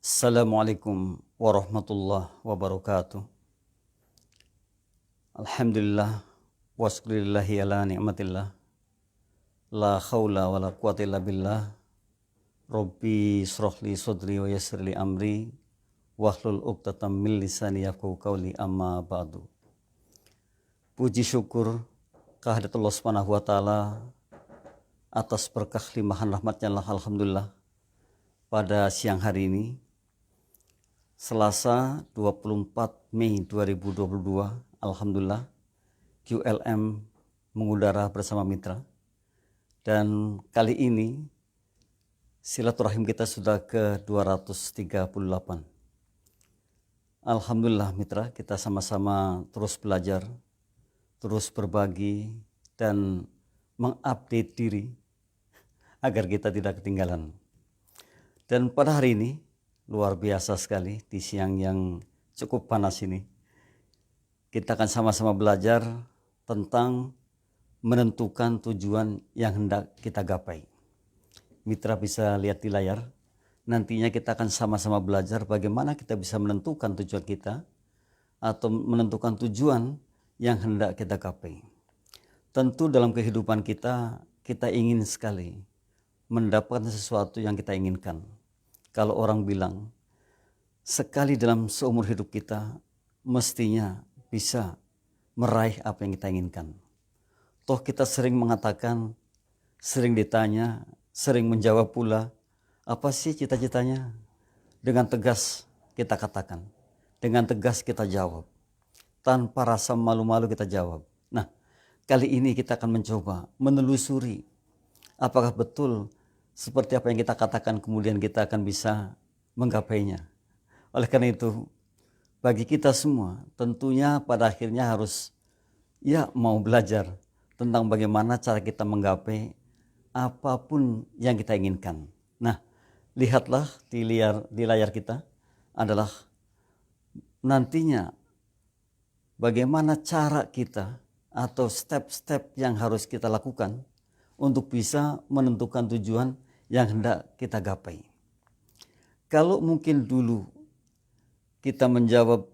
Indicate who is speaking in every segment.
Speaker 1: Assalamualaikum warahmatullahi wabarakatuh. Alhamdulillah wasyukurillahi ala ni'matillah. La khawla wa la quwata illa billah. Rabbi srohli sodri wa yassirli amri wahlul uqtatam min lisani yafqahu qawli amma ba'du. Puji syukur kehadirat Allah Subhanahu wa taala atas berkah limpahan rahmatnya Allah, alhamdulillah. Pada siang hari ini Selasa 24 Mei 2022, alhamdulillah QLM mengudara bersama mitra. Dan kali ini silaturahim kita sudah ke 238. Alhamdulillah mitra, kita sama-sama terus belajar, terus berbagi dan mengupdate diri agar kita tidak ketinggalan. Dan pada hari ini luar biasa sekali, di siang yang cukup panas ini kita akan sama-sama belajar tentang menentukan tujuan yang hendak kita gapai. Mitra bisa lihat di layar, nantinya kita akan sama-sama belajar bagaimana kita bisa menentukan tujuan kita atau menentukan tujuan yang hendak kita gapai. Tentu dalam kehidupan kita ingin sekali mendapatkan sesuatu yang kita inginkan. Kalau orang bilang, sekali dalam seumur hidup kita mestinya bisa meraih apa yang kita inginkan. Toh kita sering mengatakan, sering ditanya, sering menjawab pula, apa sih cita-citanya? Dengan tegas kita katakan, dengan tegas kita jawab, tanpa rasa malu-malu kita jawab. Nah, kali ini kita akan mencoba menelusuri apakah betul seperti apa yang kita katakan, kemudian kita akan bisa menggapainya. Oleh karena itu, bagi kita semua tentunya pada akhirnya harus mau belajar tentang bagaimana cara kita menggapai apapun yang kita inginkan. Nah, lihatlah di layar kita adalah nantinya bagaimana cara kita atau step-step yang harus kita lakukan untuk bisa menentukan tujuan yang hendak kita gapai. Kalau mungkin dulu kita menjawab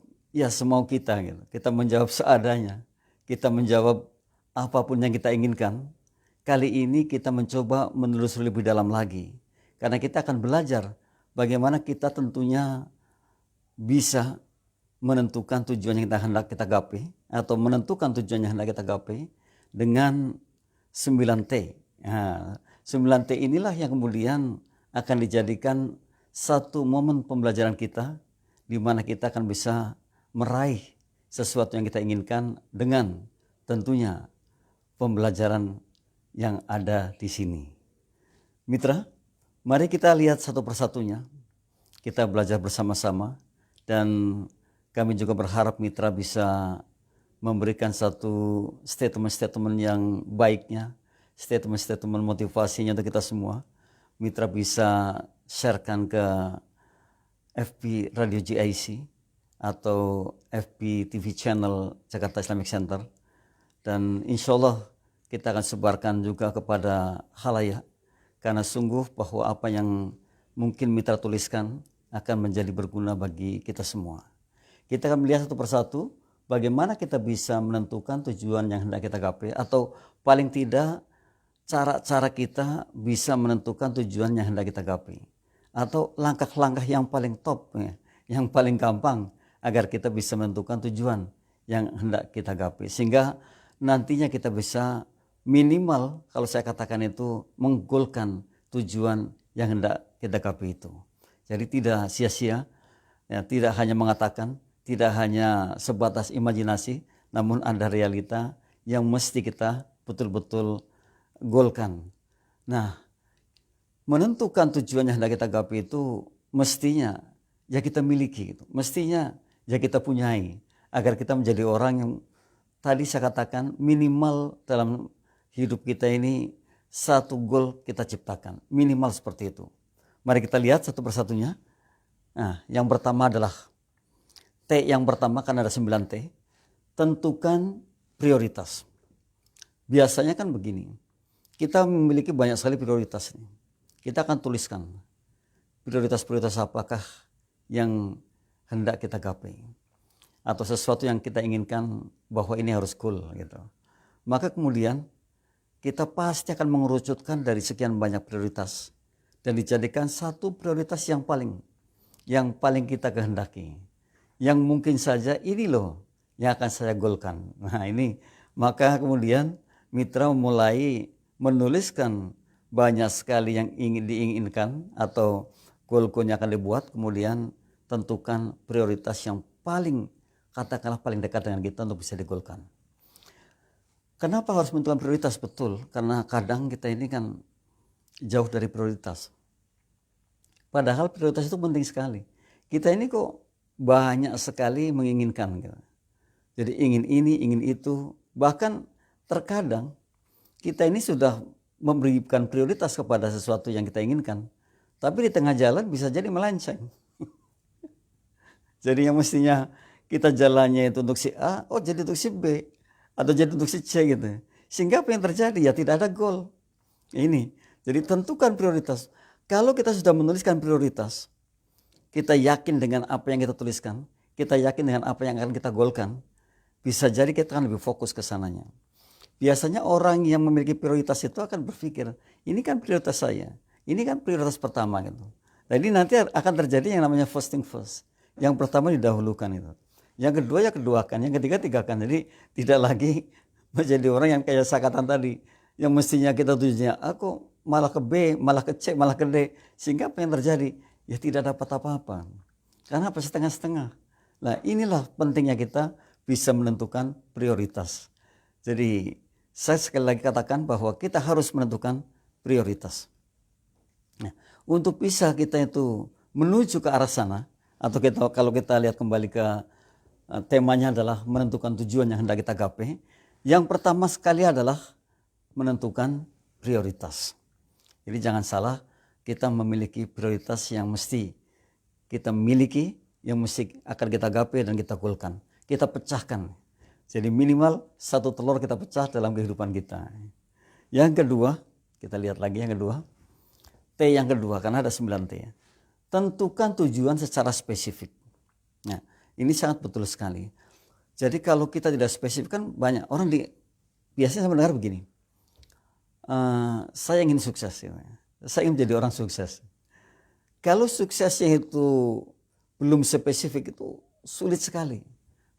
Speaker 1: semau kita gitu, kita menjawab seadanya, kita menjawab apapun yang kita inginkan, kali ini kita mencoba menelusuri lebih dalam lagi, karena kita akan belajar bagaimana kita tentunya bisa menentukan tujuan yang hendak kita gapai atau menentukan tujuan yang hendak kita gapai dengan 9T. Nah, 9T inilah yang kemudian akan dijadikan satu momen pembelajaran kita di mana kita akan bisa meraih sesuatu yang kita inginkan dengan tentunya pembelajaran yang ada di sini. Mitra, mari kita lihat satu persatunya. Kita belajar bersama-sama dan kami juga berharap mitra bisa memberikan satu statement-statement yang baiknya, statement-statement motivasinya untuk kita semua. Mitra bisa sharekan ke FB Radio GIC atau FB TV channel Jakarta Islamic Center, dan insya Allah kita akan sebarkan juga kepada khalayak, karena sungguh bahwa apa yang mungkin mitra tuliskan akan menjadi berguna bagi kita semua. Kita akan melihat satu persatu bagaimana kita bisa menentukan tujuan yang hendak kita gapai, atau paling tidak cara-cara kita bisa menentukan tujuan yang hendak kita gapai, atau langkah-langkah yang paling top, yang paling gampang agar kita bisa menentukan tujuan yang hendak kita gapai, sehingga nantinya kita bisa minimal, kalau saya katakan itu, menggolkan tujuan yang hendak kita gapai itu. Jadi tidak sia-sia, tidak hanya mengatakan, tidak hanya sebatas imajinasi, namun ada realita yang mesti kita betul-betul golkan. Nah, menentukan tujuan yang hendak kita gapai itu mestinya kita miliki, gitu. Mestinya kita punyai, agar kita menjadi orang yang tadi saya katakan minimal dalam hidup kita ini satu goal kita ciptakan, minimal seperti itu. Mari kita lihat satu persatunya. Nah, yang pertama adalah T yang pertama, kan ada 9T. Tentukan prioritas. Biasanya kan begini, kita memiliki banyak sekali prioritas. Kita akan tuliskan prioritas-prioritas apakah yang hendak kita gapai, atau sesuatu yang kita inginkan bahwa ini harus goal gitu. Maka kemudian kita pasti akan mengerucutkan dari sekian banyak prioritas dan dijadikan satu prioritas yang paling kita kehendaki, yang mungkin saja ini loh yang akan saya goalkan. Nah ini, maka kemudian mitra mulai menuliskan banyak sekali yang ingin diinginkan atau goal-goalnya akan dibuat, kemudian tentukan prioritas yang katakanlah paling dekat dengan kita untuk bisa digolkan. Kenapa harus menentukan prioritas? Betul, karena kadang kita ini kan jauh dari prioritas. Padahal prioritas itu penting sekali. Kita ini kok banyak sekali menginginkan gitu. Jadi ingin ini, ingin itu. Bahkan terkadang kita ini sudah memberikan prioritas kepada sesuatu yang kita inginkan, tapi di tengah jalan bisa jadi melenceng. Jadi yang mestinya kita jalannya itu untuk si A, jadi untuk si B, atau jadi untuk si C gitu. Sehingga apa yang terjadi? Ya tidak ada goal. Ini, jadi tentukan prioritas. Kalau kita sudah menuliskan prioritas, kita yakin dengan apa yang kita tuliskan, kita yakin dengan apa yang akan kita goalkan, bisa jadi kita akan lebih fokus ke sananya. Biasanya orang yang memiliki prioritas itu akan berpikir, ini kan prioritas saya, ini kan prioritas pertama gitu. Jadi nanti akan terjadi yang namanya first thing first. Yang pertama didahulukan itu. Yang kedua ya keduakan, yang ketiga tigakan. Jadi tidak lagi menjadi orang yang kayak saya katakan tadi, yang mestinya kita tujuannya aku malah ke B, malah ke C, malah ke D. Sehingga apa yang terjadi? Ya tidak dapat apa-apa. Karena apa? Setengah-setengah. Nah inilah pentingnya kita bisa menentukan prioritas. Jadi saya sekali lagi katakan bahwa kita harus menentukan prioritas. Nah, untuk bisa kita itu menuju ke arah sana, atau kalau kita lihat kembali ke temanya adalah menentukan tujuan yang hendak kita gapai, yang pertama sekali adalah menentukan prioritas. Jadi jangan salah, kita memiliki prioritas yang mesti kita miliki, yang mesti akan kita gapai dan kita goalkan. Kita pecahkan. Jadi minimal satu telur kita pecah dalam kehidupan kita. Yang kedua, kita lihat lagi yang kedua. T yang kedua, karena ada 9 T. Tentukan tujuan secara spesifik. Nah, ini sangat betul sekali. Jadi kalau kita tidak spesifik, kan banyak orang biasanya saya mendengar begini. Saya ingin sukses. Saya ingin menjadi orang sukses. Kalau suksesnya itu belum spesifik, itu sulit sekali.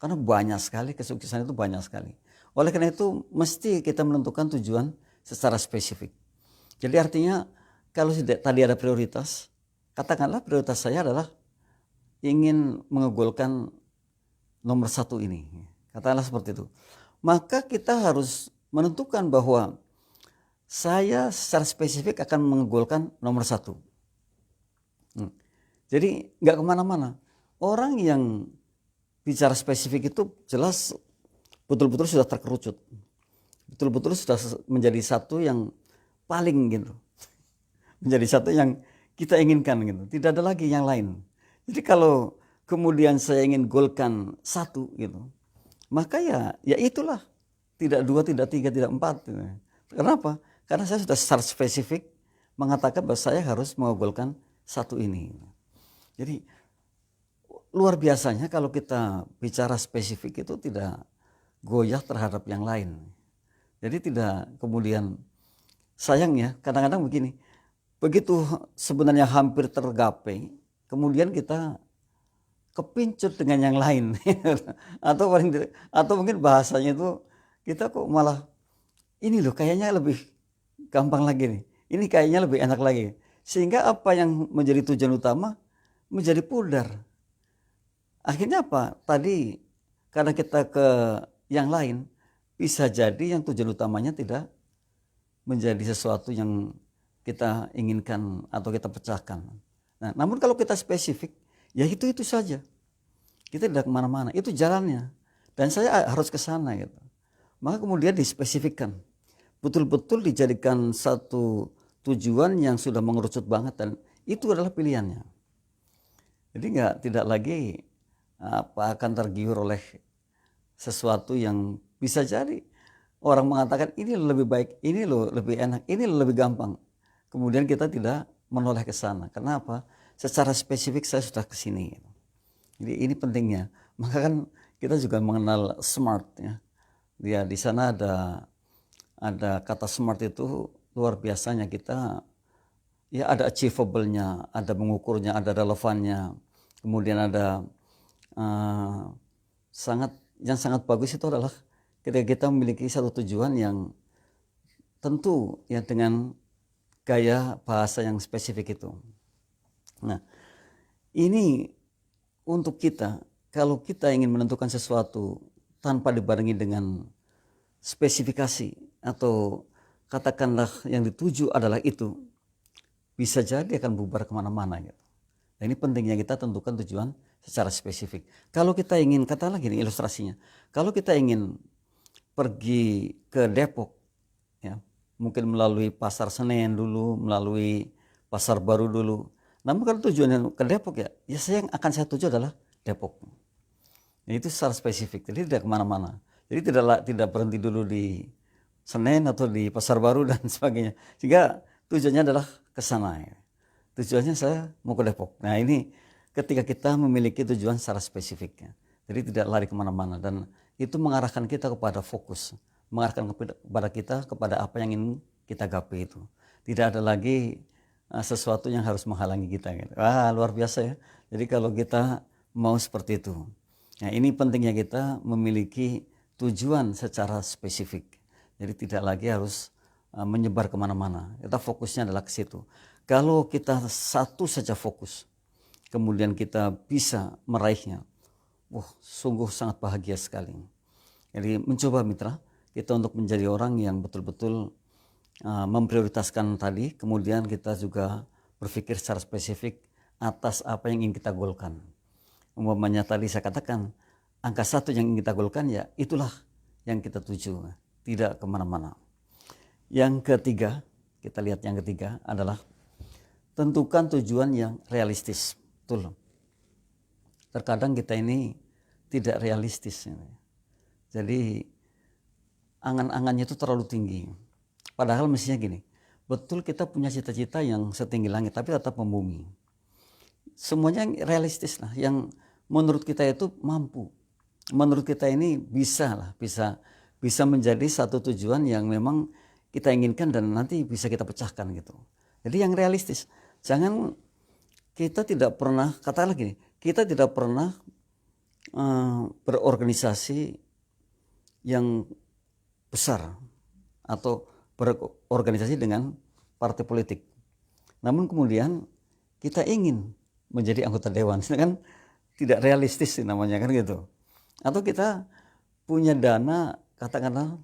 Speaker 1: Karena banyak sekali, kesuksesan itu banyak sekali. Oleh karena itu mesti kita menentukan tujuan secara spesifik. Jadi artinya kalau tadi ada prioritas, katakanlah prioritas saya adalah ingin mengegolkan nomor 1 ini. Katakanlah seperti itu. Maka kita harus menentukan bahwa saya secara spesifik akan mengegolkan nomor 1. Jadi nggak kemana-mana. Orang yang bicara spesifik itu jelas betul-betul sudah terkerucut, betul-betul sudah menjadi satu yang paling gitu, menjadi satu yang kita inginkan gitu, tidak ada lagi yang lain. Jadi kalau kemudian saya ingin goalkan 1 gitu, maka ya itulah, tidak 2, tidak 3, tidak 4 gitu. Kenapa? Karena saya sudah secara spesifik mengatakan bahwa saya harus menggolkan 1 ini. Jadi luar biasanya kalau kita bicara spesifik itu tidak goyah terhadap yang lain. Jadi tidak kemudian, sayangnya kadang-kadang begini, begitu sebenarnya hampir tergapai, kemudian kita kepincut dengan yang lain. atau mungkin bahasanya itu kita kok malah ini loh kayaknya lebih gampang lagi nih, ini kayaknya lebih enak lagi. Sehingga apa yang menjadi tujuan utama menjadi pudar. Akhirnya apa? Tadi karena kita ke yang lain, bisa jadi yang tujuan utamanya tidak menjadi sesuatu yang kita inginkan atau kita pecahkan. Nah, namun kalau kita spesifik, ya itu saja. Kita tidak kemana-mana, itu jalannya. Dan saya harus ke sana gitu. Maka kemudian dispesifikkan. Betul-betul dijadikan satu tujuan yang sudah mengerucut banget dan itu adalah pilihannya. Jadi tidak lagi akan tergiur oleh sesuatu yang bisa jadi orang mengatakan ini lebih baik, ini loh lebih enak, ini loh lebih gampang. Kemudian kita tidak menoleh ke sana. Kenapa? secara spesifik saya sudah ke sini. Jadi ini pentingnya. Maka kan kita juga mengenal SMART ya. Dia di sana ada kata SMART itu luar biasanya, kita ya ada achievable-nya, ada mengukurnya, ada relevannya. Kemudian ada yang sangat bagus itu adalah ketika kita memiliki satu tujuan yang tentu ya dengan gaya bahasa yang spesifik itu. Nah, ini untuk kita, kalau kita ingin menentukan sesuatu tanpa dibarengi dengan spesifikasi atau katakanlah yang dituju adalah itu, bisa jadi akan bubar kemana-mana gitu. Nah, ini pentingnya kita tentukan tujuan secara spesifik. Kalau kita ingin, katakanlah gini ilustrasinya, kalau kita ingin pergi ke Depok, ya, mungkin melalui Pasar Senen dulu, melalui Pasar Baru dulu. Namun kalau tujuannya ke Depok ya saya yang akan saya tuju adalah Depok. Nah, itu secara spesifik, jadi tidak kemana-mana. Jadi tidak berhenti dulu di Senen atau di Pasar Baru dan sebagainya. Sehingga tujuannya adalah ke sana. Ya. Tujuannya saya mau ke Depok. Nah ini ketika kita memiliki tujuan secara spesifik. Ya. Jadi tidak lari kemana-mana dan itu mengarahkan kita kepada fokus. Mengarahkan kepada kita kepada apa yang ingin kita gapai itu. Tidak ada lagi sesuatu yang harus menghalangi kita. Gitu. Luar biasa ya. Jadi kalau kita mau seperti itu. Nah ini pentingnya kita memiliki tujuan secara spesifik. Jadi tidak lagi harus menyebar kemana-mana. Kita fokusnya adalah ke situ. Kalau kita satu saja fokus, kemudian kita bisa meraihnya, sungguh sangat bahagia sekali. Jadi mencoba mitra, kita untuk menjadi orang yang betul-betul memprioritaskan tadi, kemudian kita juga berpikir secara spesifik atas apa yang ingin kita golkan. Umpamanya tadi saya katakan, angka 1 yang ingin kita golkan ya itulah yang kita tuju, tidak kemana-mana. Yang ketiga, kita lihat yang ketiga adalah tentukan tujuan yang realistis. Betul. Terkadang kita ini tidak realistis. Jadi angan-angannya itu terlalu tinggi. Padahal mestinya gini, betul kita punya cita-cita yang setinggi langit tapi tetap membumi. Semuanya realistis lah, yang menurut kita itu mampu. Menurut kita ini bisa menjadi satu tujuan yang memang kita inginkan dan nanti bisa kita pecahkan gitu. Jadi yang realistis. Jangan kita tidak pernah, katakanlah gini, kita tidak pernah berorganisasi yang besar atau berorganisasi dengan partai politik. Namun kemudian kita ingin menjadi anggota dewan, kan tidak realistis namanya kan gitu. Atau kita punya dana katakanlah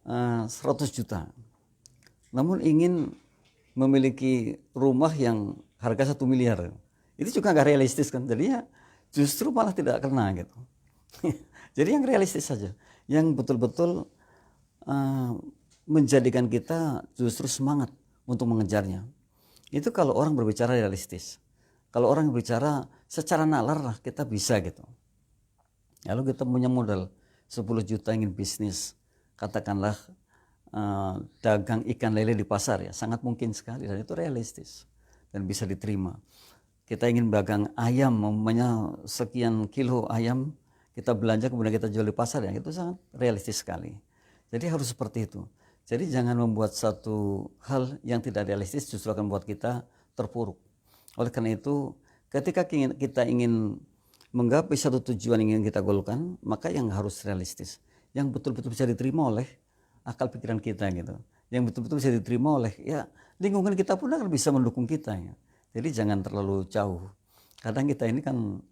Speaker 1: 100 juta. Namun ingin memiliki rumah yang harga 1 miliar. Itu juga nggak realistis kan. Jadi ya justru malah tidak kena gitu. Jadi yang realistis saja. Yang betul-betul menjadikan kita justru semangat untuk mengejarnya. Itu kalau orang berbicara realistis. Kalau orang berbicara secara nalar lah kita bisa gitu. Lalu kita punya modal 10 juta ingin bisnis. Katakanlah dagang ikan lele di pasar ya sangat mungkin sekali dan itu realistis dan bisa diterima. Kita ingin dagang ayam, namanya sekian kilo ayam kita belanja kemudian kita jual di pasar ya itu sangat realistis sekali. Jadi harus seperti itu. Jadi jangan membuat satu hal yang tidak realistis justru akan membuat kita terpuruk. Oleh karena itu ketika kita ingin menggapai satu tujuan yang ingin kita golkan, maka yang harus realistis, yang betul-betul bisa diterima oleh akal pikiran kita gitu, yang betul-betul bisa diterima oleh ya lingkungan kita pun akan bisa mendukung kita ya. Jadi jangan terlalu jauh. Kadang kita ini kan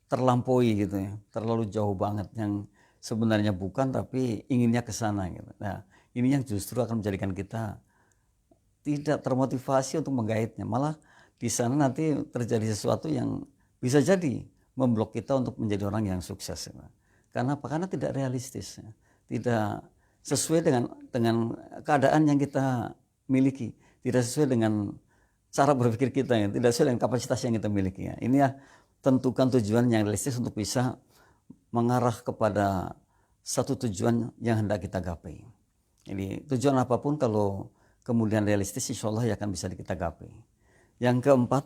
Speaker 1: terlampaui gitu ya, terlalu jauh banget yang sebenarnya bukan tapi inginnya ke sana gitu. Nah ini yang justru akan menjadikan kita tidak termotivasi untuk menggaitnya, malah di sana nanti terjadi sesuatu yang bisa jadi memblok kita untuk menjadi orang yang sukses. Ya. Karena apa? Karena tidak realistis, ya. Tidak sesuai dengan keadaan yang kita miliki, tidak sesuai dengan cara berpikir kita, ya. Tidak sesuai dengan kapasitas yang kita miliki. Ya. Ini ya tentukan tujuan yang realistis untuk bisa mengarah kepada satu tujuan yang hendak kita gapai. Jadi tujuan apapun kalau kemudian realistis, insya Allah ya akan bisa kita gapai. Yang keempat,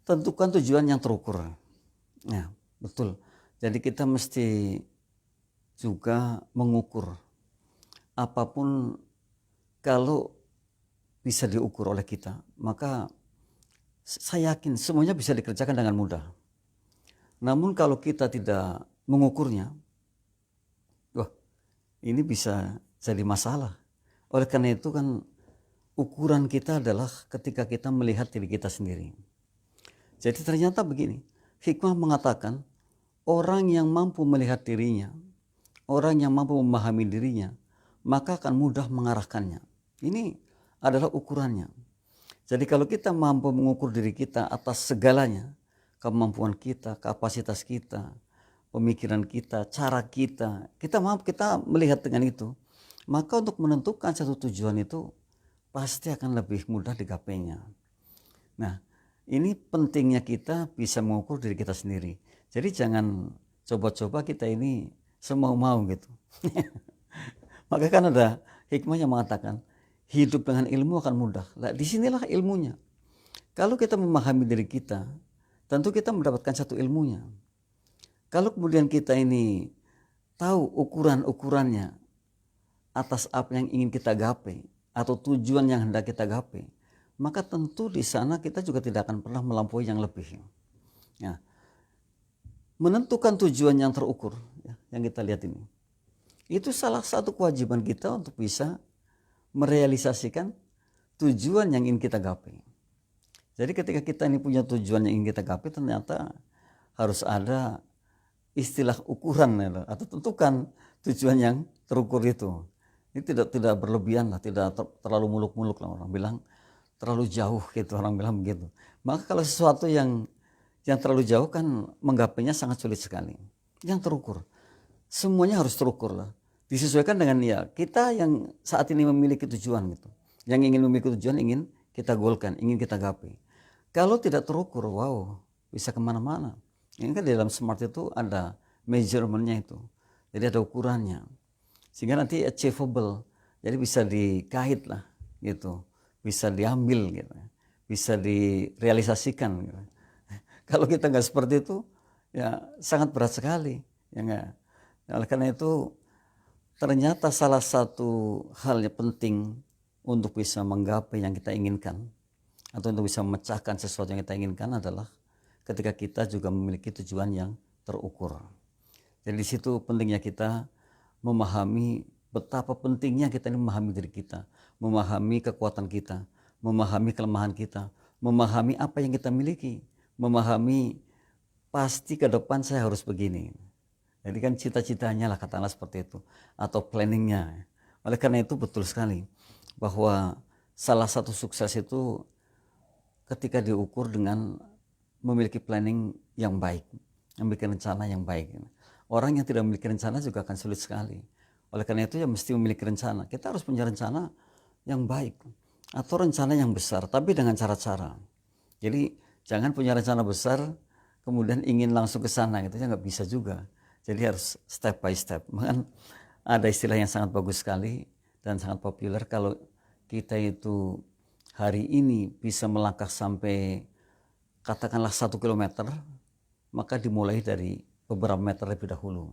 Speaker 1: Tentukan tujuan yang terukur. Ya, betul. Jadi kita mesti juga mengukur apapun. Kalau bisa diukur oleh kita, maka saya yakin semuanya bisa dikerjakan dengan mudah. Namun kalau kita tidak mengukurnya, wah, ini bisa jadi masalah. Oleh karena itu kan ukuran kita adalah ketika kita melihat diri kita sendiri. Jadi ternyata begini, hikmah mengatakan orang yang mampu melihat dirinya, orang yang mampu memahami dirinya, maka akan mudah mengarahkannya. Ini adalah ukurannya. Jadi kalau kita mampu mengukur diri kita atas segalanya, kemampuan kita, kapasitas kita, pemikiran kita, cara kita melihat dengan itu, maka untuk menentukan satu tujuan itu pasti akan lebih mudah digapainya. Nah, ini pentingnya kita bisa mengukur diri kita sendiri. Jadi jangan coba-coba kita ini semau-mau gitu. Maka kan ada hikmah yang mengatakan hidup dengan ilmu akan mudah. Nah, disinilah ilmunya. Kalau kita memahami diri kita, tentu kita mendapatkan satu ilmunya. Kalau kemudian kita ini tahu ukuran-ukurannya atas apa yang ingin kita gapai atau tujuan yang hendak kita gapai, maka tentu di sana kita juga tidak akan pernah melampaui yang lebih. Ya. Menentukan tujuan yang terukur, ya, yang kita lihat ini, itu salah satu kewajiban kita untuk bisa merealisasikan tujuan yang ingin kita gapai. Jadi ketika kita ini punya tujuan yang ingin kita gapai, ternyata harus ada istilah ukuran ya, atau tentukan tujuan yang terukur itu. Ini tidak berlebihan lah, tidak terlalu muluk-muluk lah, orang bilang terlalu jauh gitu, orang bilang begitu. Maka kalau sesuatu yang terlalu jauh kan menggapainya sangat sulit sekali. Yang terukur, semuanya harus terukur lah, disesuaikan dengan ya kita yang saat ini memiliki tujuan gitu, yang ingin memiliki tujuan, ingin kita golkan, ingin kita gapai. Kalau tidak terukur, wow, bisa kemana-mana. Ini kan di dalam smart itu ada measurementnya itu, jadi ada ukurannya, sehingga nanti achievable, jadi bisa dikait lah gitu, bisa diambil gitu, bisa direalisasikan gitu. Kalau kita nggak seperti itu, ya sangat berat sekali, ya nggak. Oleh karena itu ternyata salah satu hal yang penting untuk bisa menggapai yang kita inginkan atau untuk bisa memecahkan sesuatu yang kita inginkan adalah ketika kita juga memiliki tujuan yang terukur. Jadi di situ pentingnya kita memahami betapa pentingnya kita ini memahami diri kita, memahami kekuatan kita, memahami kelemahan kita, memahami apa yang kita miliki, memahami pasti ke depan saya harus begini. Jadi kan cita-citanya lah katakanlah seperti itu, atau planningnya. Oleh karena itu betul sekali bahwa salah satu sukses itu ketika diukur dengan memiliki planning yang baik, memiliki rencana yang baik. Orang yang tidak memiliki rencana juga akan sulit sekali. Oleh karena itu ya mesti memiliki rencana. Kita harus punya rencana yang baik atau rencana yang besar, tapi dengan cara-cara. Jadi jangan punya rencana besar kemudian ingin langsung ke sana gitu ya, nggak bisa juga. Jadi harus step by step. Bahkan ada istilah yang sangat bagus sekali dan sangat populer, kalau kita itu hari ini bisa melangkah sampai katakanlah 1 kilometer, maka dimulai dari beberapa meter lebih dahulu.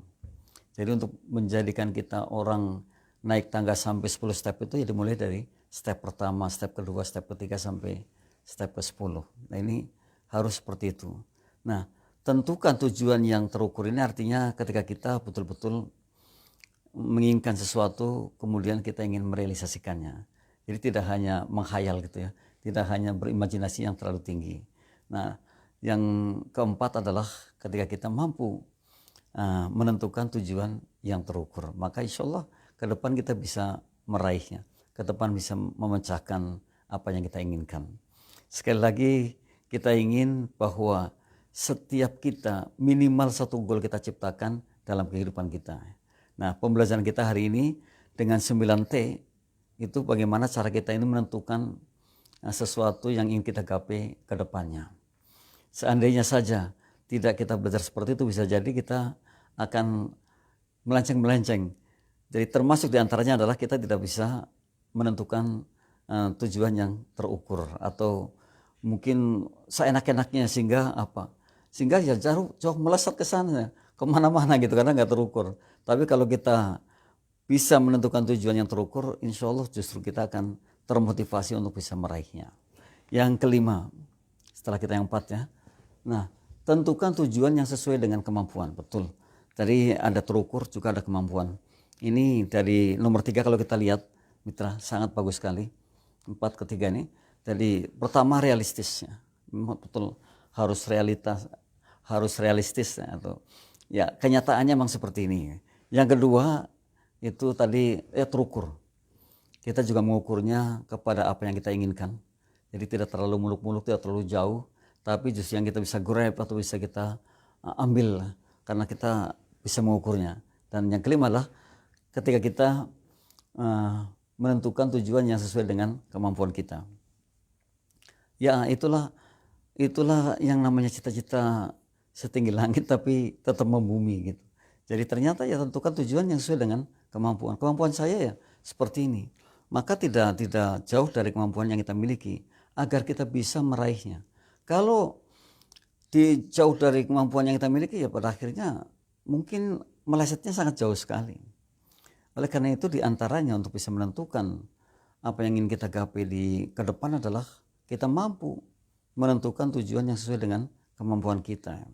Speaker 1: Jadi untuk menjadikan kita orang naik tangga sampai 10 step itu ya dimulai dari step pertama, step kedua, step ketiga sampai step ke-10. Nah ini harus seperti itu. Nah tentukan tujuan yang terukur ini artinya ketika kita betul-betul menginginkan sesuatu kemudian kita ingin merealisasikannya. Jadi tidak hanya menghayal gitu ya, tidak hanya berimajinasi yang terlalu tinggi. Nah yang keempat adalah ketika kita mampu menentukan tujuan yang terukur, maka insya Allah ke depan kita bisa meraihnya, ke depan bisa memecahkan apa yang kita inginkan. Sekali lagi kita ingin bahwa setiap kita minimal satu goal kita ciptakan dalam kehidupan kita. Nah pembelajaran kita hari ini dengan 9T itu bagaimana cara kita ini menentukan sesuatu yang ingin kita gapai ke depannya. Seandainya saja tidak kita belajar seperti itu, bisa jadi kita akan melenceng-melenceng. Jadi termasuk diantaranya adalah kita tidak bisa menentukan tujuan yang terukur atau mungkin seenak-enaknya sehingga apa? Sehingga ya jauh melesat ke sana, kemana-mana gitu karena nggak terukur. Tapi kalau kita bisa menentukan tujuan yang terukur, insya Allah justru kita akan termotivasi untuk bisa meraihnya. Yang kelima, setelah kita yang 4 ya. Nah, tentukan tujuan yang sesuai dengan kemampuan, betul. Tadi ada terukur, juga ada kemampuan. Ini dari nomor 3 kalau kita lihat, mitra, sangat bagus sekali. 4 ke 3 ini. Jadi pertama realistisnya, betul, harus realistis atau ya kenyataannya memang seperti ini. Yang kedua itu tadi terukur. Kita juga mengukurnya kepada apa yang kita inginkan. Jadi tidak terlalu muluk-muluk, tidak terlalu jauh, tapi justru yang kita bisa grab atau bisa kita ambil karena kita bisa mengukurnya. Dan yang kelima adalah ketika kita menentukan tujuan yang sesuai dengan kemampuan kita. Ya itulah yang namanya cita-cita setinggi langit tapi tetap membumi gitu. Jadi ternyata ya tentukan tujuan yang sesuai dengan kemampuan. Kemampuan saya ya seperti ini. Maka tidak jauh dari kemampuan yang kita miliki agar kita bisa meraihnya. Kalau jauh dari kemampuan yang kita miliki ya pada akhirnya mungkin melesetnya sangat jauh sekali. Oleh karena itu diantaranya untuk bisa menentukan apa yang ingin kita gapai ke depan adalah kita mampu menentukan tujuan yang sesuai dengan kemampuan kita.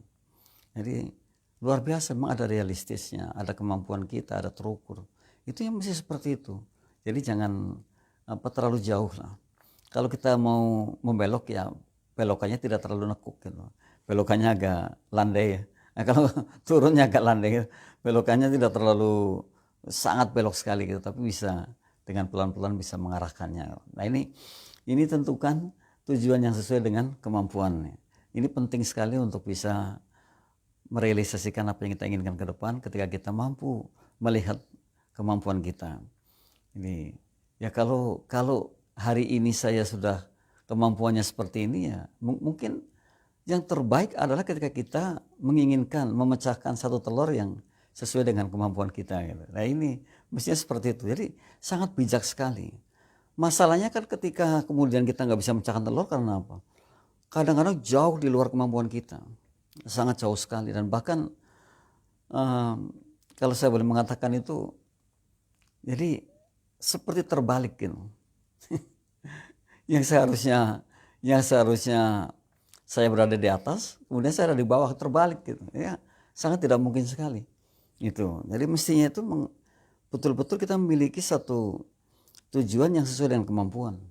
Speaker 1: Jadi luar biasa, memang ada realistisnya, ada kemampuan kita, ada terukur. Itu yang mesti seperti itu. Jadi jangan terlalu jauh lah. Kalau kita mau membelok ya belokannya tidak terlalu nekuk gitu. Belokannya agak landai ya. Nah, kalau turunnya agak landai, belokannya tidak terlalu sangat belok sekali gitu, tapi bisa dengan pelan-pelan bisa mengarahkannya. Nah ini tentukan tujuan yang sesuai dengan kemampuannya. Ini penting sekali untuk bisa merealisasikan apa yang kita inginkan ke depan ketika kita mampu melihat kemampuan kita. Ini ya kalau hari ini saya sudah kemampuannya seperti ini ya mungkin yang terbaik adalah ketika kita menginginkan memecahkan satu telur yang sesuai dengan kemampuan kita gitu. Nah ini mestinya seperti itu. Jadi sangat bijak sekali. Masalahnya kan ketika kemudian kita nggak bisa memecahkan telur karena apa? Kadang-kadang jauh di luar kemampuan kita, sangat jauh sekali dan bahkan kalau saya boleh mengatakan itu, jadi seperti terbalik gitu. yang seharusnya saya berada di atas, kemudian saya ada di bawah, terbalik gitu. Ya sangat tidak mungkin sekali. Itu. Jadi mestinya itu betul-betul kita memiliki satu tujuan yang sesuai dengan kemampuan.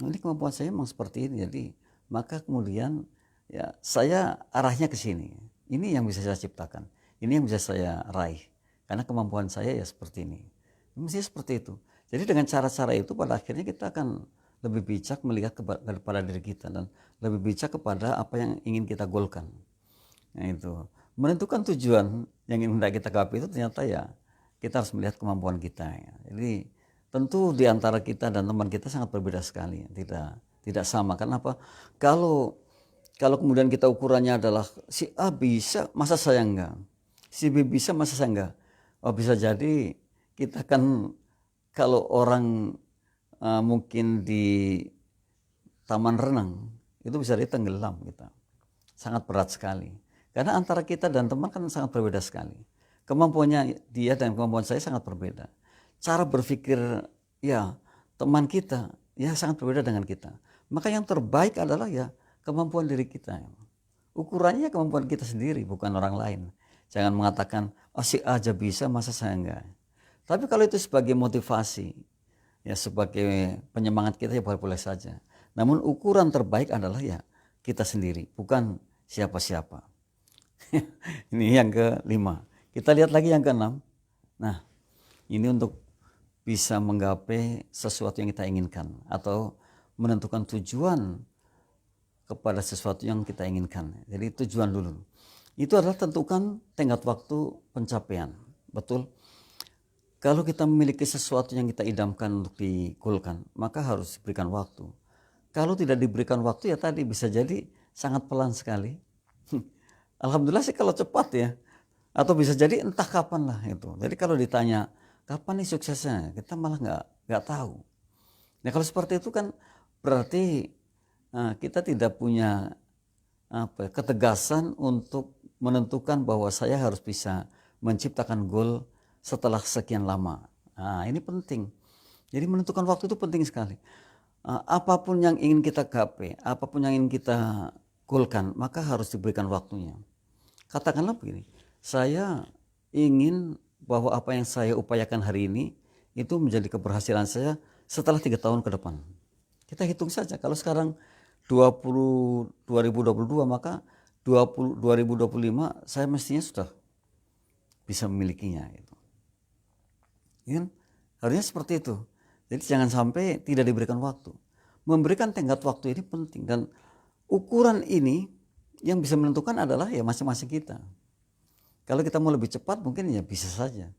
Speaker 1: Nah, ini kemampuan saya memang seperti ini, jadi maka kemudian ya saya arahnya ke sini. Ini yang bisa saya ciptakan, ini yang bisa saya raih, karena kemampuan saya ya seperti ini. Mestinya seperti itu. Jadi dengan cara-cara itu pada akhirnya kita akan lebih bijak melihat kepada diri kita dan lebih bijak kepada apa yang ingin kita goalkan. Nah itu. Menentukan tujuan yang ingin kita gapai itu ternyata ya kita harus melihat kemampuan kita ya. Jadi tentu di antara kita dan teman kita sangat berbeda sekali, tidak sama. Kenapa? Kalau kemudian kita ukurannya adalah si A bisa, masa saya enggak? Si B bisa, masa saya enggak? Oh bisa jadi kita kan kalau orang mungkin di taman renang itu bisa ditenggelam kita, sangat berat sekali. Karena antara kita dan teman kan sangat berbeda sekali. Kemampuannya dia dan kemampuan saya sangat berbeda. Cara berpikir ya teman kita ya sangat berbeda dengan kita. Maka yang terbaik adalah ya kemampuan diri kita. Ukurannya kemampuan kita sendiri, bukan orang lain. Jangan mengatakan, oh si A aja bisa, masa saya enggak. Tapi kalau itu sebagai motivasi, ya sebagai penyemangat kita ya boleh-boleh saja. Namun ukuran terbaik adalah ya kita sendiri, bukan siapa-siapa. Ini yang kelima. Kita lihat lagi yang keenam. Nah, ini untuk bisa menggapai sesuatu yang kita inginkan atau menentukan tujuan kepada sesuatu yang kita inginkan. Jadi tujuan dulu. Itu adalah tentukan tenggat waktu pencapaian. Betul? Kalau kita memiliki sesuatu yang kita idamkan untuk digolkan, maka harus diberikan waktu. Kalau tidak diberikan waktu ya tadi bisa jadi sangat pelan sekali. Alhamdulillah sih kalau cepat ya, atau bisa jadi entah kapan lah itu. Jadi kalau ditanya kapan nih suksesnya, kita malah nggak tahu. Nah kalau seperti itu kan berarti kita tidak punya ketegasan untuk menentukan bahwa saya harus bisa menciptakan goal setelah sekian lama. Ini penting. Jadi menentukan waktu itu penting sekali. Apapun yang ingin kita gapai, apapun yang ingin kita goalkan, maka harus diberikan waktunya. Katakanlah begini, saya ingin bahwa apa yang saya upayakan hari ini itu menjadi keberhasilan saya setelah 3 tahun ke depan. Kita hitung saja, kalau sekarang 2022, maka 2025 saya mestinya sudah bisa memilikinya. Gitu. Ya, harusnya seperti itu. Jadi jangan sampai tidak diberikan waktu. Memberikan tenggat waktu ini penting, dan ukuran ini yang bisa menentukan adalah ya masing-masing kita. Kalau kita mau lebih cepat mungkin ya bisa saja.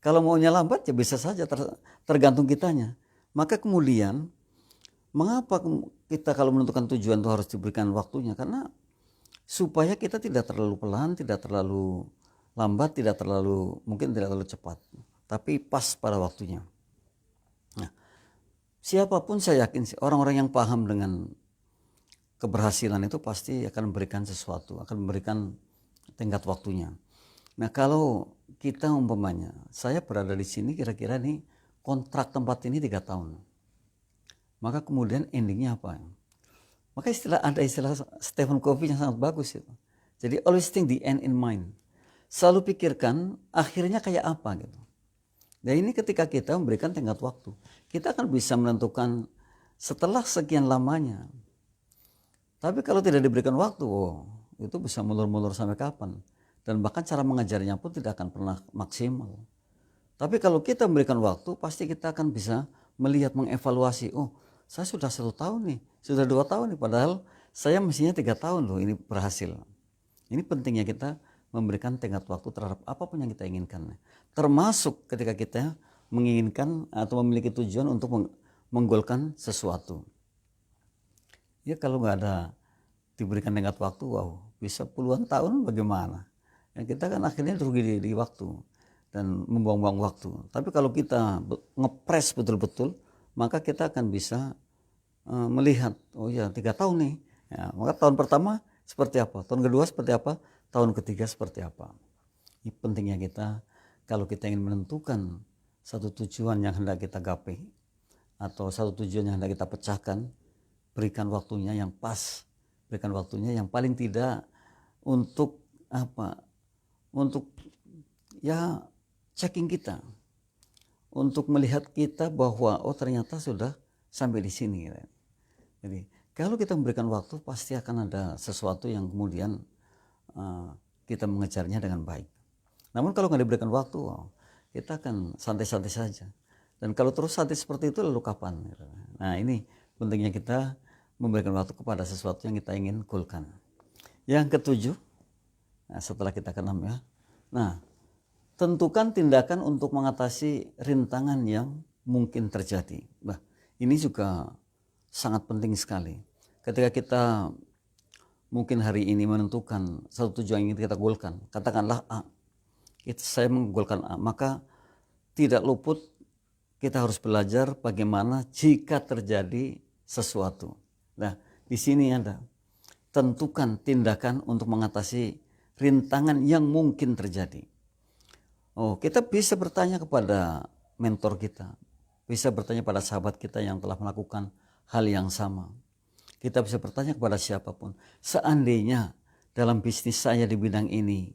Speaker 1: Kalau maunya lambat ya bisa saja, tergantung kitanya. Maka kemudian mengapa kita kalau menentukan tujuan itu harus diberikan waktunya? Karena supaya kita tidak terlalu pelan, tidak terlalu lambat, mungkin tidak terlalu cepat, tapi pas pada waktunya. Nah, siapapun saya yakin sih orang-orang yang paham dengan keberhasilan itu pasti akan memberikan sesuatu, akan memberikan tenggat waktunya. Nah, kalau kita umpamanya, saya berada di sini kira-kira nih kontrak tempat ini 3 tahun. Maka kemudian endingnya apa? Maka ada istilah Stephen Covey yang sangat bagus itu. Jadi always think the end in mind. Selalu pikirkan akhirnya kayak apa gitu. Dan ini ketika kita memberikan tenggat waktu, kita akan bisa menentukan setelah sekian lamanya. Tapi kalau tidak diberikan waktu, itu bisa mulur-mulur sampai kapan. Dan bahkan cara mengajarnya pun tidak akan pernah maksimal. Tapi kalau kita memberikan waktu, pasti kita akan bisa melihat, mengevaluasi, saya sudah 1 tahun nih, sudah 2 tahun nih, padahal saya mestinya 3 tahun loh ini berhasil. Ini pentingnya kita memberikan tenggat waktu terhadap apapun yang kita inginkan. Termasuk ketika kita menginginkan atau memiliki tujuan untuk menggolkan sesuatu. Ya kalau nggak ada diberikan tenggat waktu, bisa puluhan tahun bagaimana? Ya, kita kan akhirnya rugi di waktu dan membuang-buang waktu. Tapi kalau kita ngepres betul-betul, maka kita akan bisa melihat, 3 tahun nih. Ya, maka tahun pertama seperti apa, tahun kedua seperti apa, tahun ketiga seperti apa. Ini pentingnya kita kalau kita ingin menentukan satu tujuan yang hendak kita gapai atau satu tujuan yang hendak kita pecahkan, berikan waktunya yang pas, berikan waktunya yang paling tidak untuk untuk ya checking kita, untuk melihat kita bahwa ternyata sudah sampai di sini. Jadi kalau kita memberikan waktu, pasti akan ada sesuatu yang kemudian kita mengejarnya dengan baik. Namun kalau nggak diberikan waktu, kita akan santai-santai saja. Dan kalau terus santai seperti itu, lalu kapan? Nah, ini pentingnya kita memberikan waktu kepada sesuatu yang kita ingin goalkan. Yang ketujuh, setelah kita ke-6 ya. Nah, tentukan tindakan untuk mengatasi rintangan yang mungkin terjadi. Nah, ini juga sangat penting sekali. Ketika kita mungkin hari ini menentukan satu tujuan yang ingin kita goalkan, katakanlah A, saya menggolkan A, maka tidak luput kita harus belajar bagaimana jika terjadi sesuatu. Nah, di sini ada tentukan tindakan untuk mengatasi rintangan yang mungkin terjadi. Kita bisa bertanya kepada mentor kita, bisa bertanya pada sahabat kita yang telah melakukan hal yang sama. Kita bisa bertanya kepada siapapun, seandainya dalam bisnis saya di bidang ini,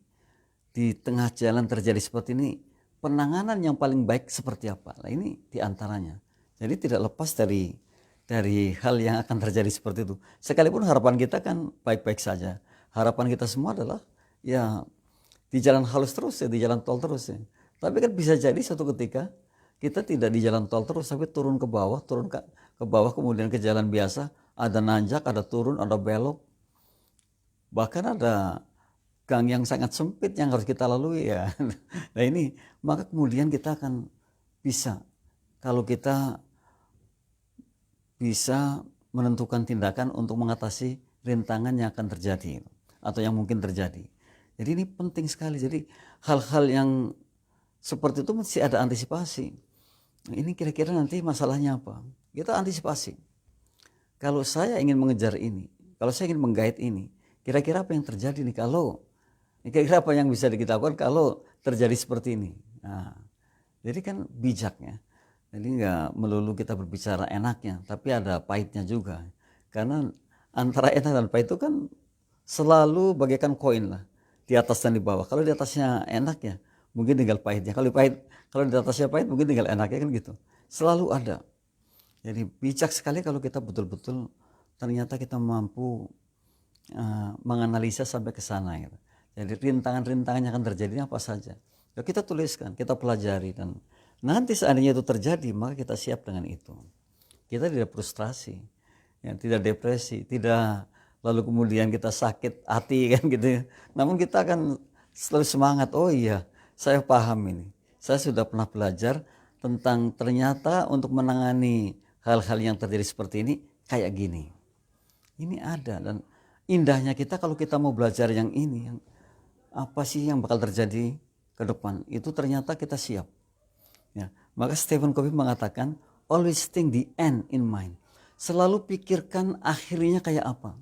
Speaker 1: di tengah jalan terjadi seperti ini, penanganan yang paling baik seperti apa? Nah, ini diantaranya. Jadi tidak lepas dari hal yang akan terjadi seperti itu. Sekalipun harapan kita kan baik-baik saja. Harapan kita semua adalah ya di jalan halus terus ya, di jalan tol terus ya. Tapi kan bisa jadi suatu ketika kita tidak di jalan tol terus, tapi turun ke bawah, kemudian ke jalan biasa, ada nanjak, ada turun, ada belok. Bahkan ada gang yang sangat sempit yang harus kita lalui ya. Nah ini, maka kemudian kita akan bisa, kalau kita bisa menentukan tindakan untuk mengatasi rintangan yang akan terjadi atau yang mungkin terjadi. Jadi ini penting sekali. Jadi hal-hal yang seperti itu mesti ada antisipasi. Ini kira-kira nanti masalahnya apa? Kita antisipasi. kalau saya ingin mengejar ini, kalau saya ingin menggait ini, kira-kira apa yang terjadi nih kalau, kira-kira apa yang bisa kita lakukan kalau terjadi seperti ini. Nah, jadi kan bijaknya. Jadi nggak melulu kita berbicara enaknya, tapi ada pahitnya juga. Karena antara enak dan pahit itu kan selalu bagaikan koin lah, di atas dan di bawah. Kalau di atasnya enak ya, mungkin tinggal pahitnya. Kalau di atasnya pahit, mungkin tinggal enaknya kan gitu. Selalu ada. Jadi bijak sekali kalau kita betul-betul ternyata kita mampu menganalisa sampai ke sana. Gitu. Jadi rintangan-rintangan yang akan terjadi apa saja. Ya kita tuliskan, kita pelajari, dan nanti seandainya itu terjadi, maka kita siap dengan itu. Kita tidak frustrasi, ya, tidak depresi, tidak lalu kemudian kita sakit hati kan gitu ya. Namun kita akan selalu semangat, oh iya saya paham ini. Saya sudah pernah belajar tentang ternyata untuk menangani hal-hal yang terjadi seperti ini kayak gini. Ini ada, dan indahnya kita kalau kita mau belajar yang ini, yang apa sih yang bakal terjadi ke depan, itu ternyata kita siap. Ya, maka Stephen Covey mengatakan, always think the end in mind. Selalu pikirkan akhirnya kayak apa.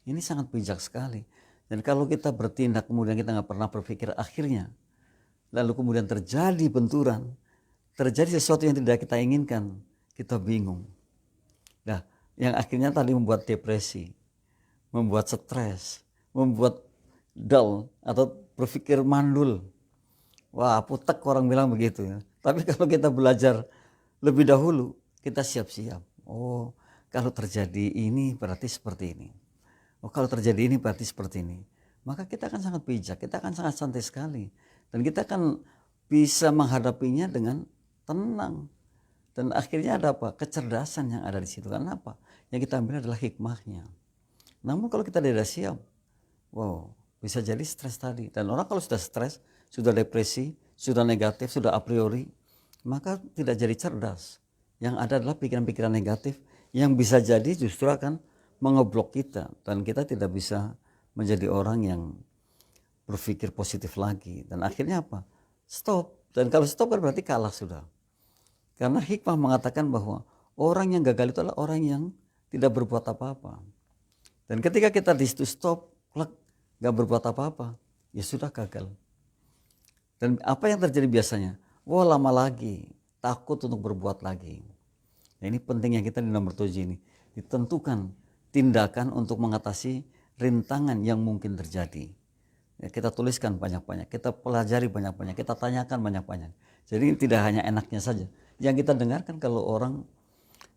Speaker 1: Ini sangat bijak sekali. Dan kalau kita bertindak kemudian kita nggak pernah berpikir akhirnya, lalu kemudian terjadi benturan, terjadi sesuatu yang tidak kita inginkan, kita bingung. Nah, yang akhirnya tadi membuat depresi, membuat stres, membuat dull atau berpikir mandul. Wah, putek orang bilang begitu ya. Tapi kalau kita belajar lebih dahulu, kita siap-siap. Oh, kalau terjadi ini berarti seperti ini. Oh, kalau terjadi ini berarti seperti ini. Maka kita akan sangat bijak, kita akan sangat santai sekali. Dan kita akan bisa menghadapinya dengan tenang. Dan akhirnya ada apa? Kecerdasan yang ada di situ. Karena apa? Yang kita ambil adalah hikmahnya. Namun kalau kita tidak siap, wow, bisa jadi stres tadi. Dan orang kalau sudah stres, sudah depresi, sudah negatif, sudah a priori, maka tidak jadi cerdas. Yang ada adalah pikiran-pikiran negatif yang bisa jadi justru akan mengeblok kita. Dan kita tidak bisa menjadi orang yang berpikir positif lagi. Dan akhirnya apa? Stop. Dan kalau stop kan berarti kalah sudah. Karena hikmah mengatakan bahwa orang yang gagal itu adalah orang yang tidak berbuat apa-apa. Dan ketika kita di situ stop, gak berbuat apa-apa, ya sudah gagal. Dan apa yang terjadi biasanya? Wah, lama lagi, takut untuk berbuat lagi. Nah, ini pentingnya kita di nomor 7 ini. Ditentukan tindakan untuk mengatasi rintangan yang mungkin terjadi. Ya, kita tuliskan banyak-banyak, kita pelajari banyak-banyak, kita tanyakan banyak-banyak. Jadi tidak hanya enaknya saja. Yang kita dengarkan kalau orang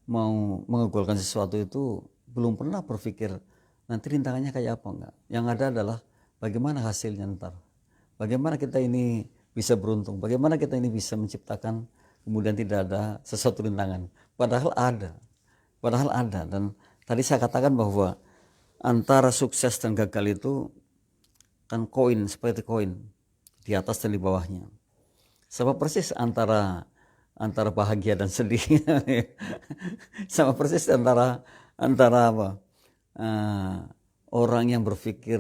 Speaker 1: mau mengegolkan sesuatu itu belum pernah berpikir nanti rintangannya kayak apa enggak. Yang ada adalah bagaimana hasilnya ntar. Bagaimana kita ini bisa beruntung, bagaimana kita ini bisa menciptakan kemudian tidak ada sesuatu rintangan. Padahal ada. Dan tadi saya katakan bahwa antara sukses dan gagal itu kan koin, seperti koin, di atas dan di bawahnya. Sama persis antara bahagia dan sedih. Sama persis antara apa? Orang yang berpikir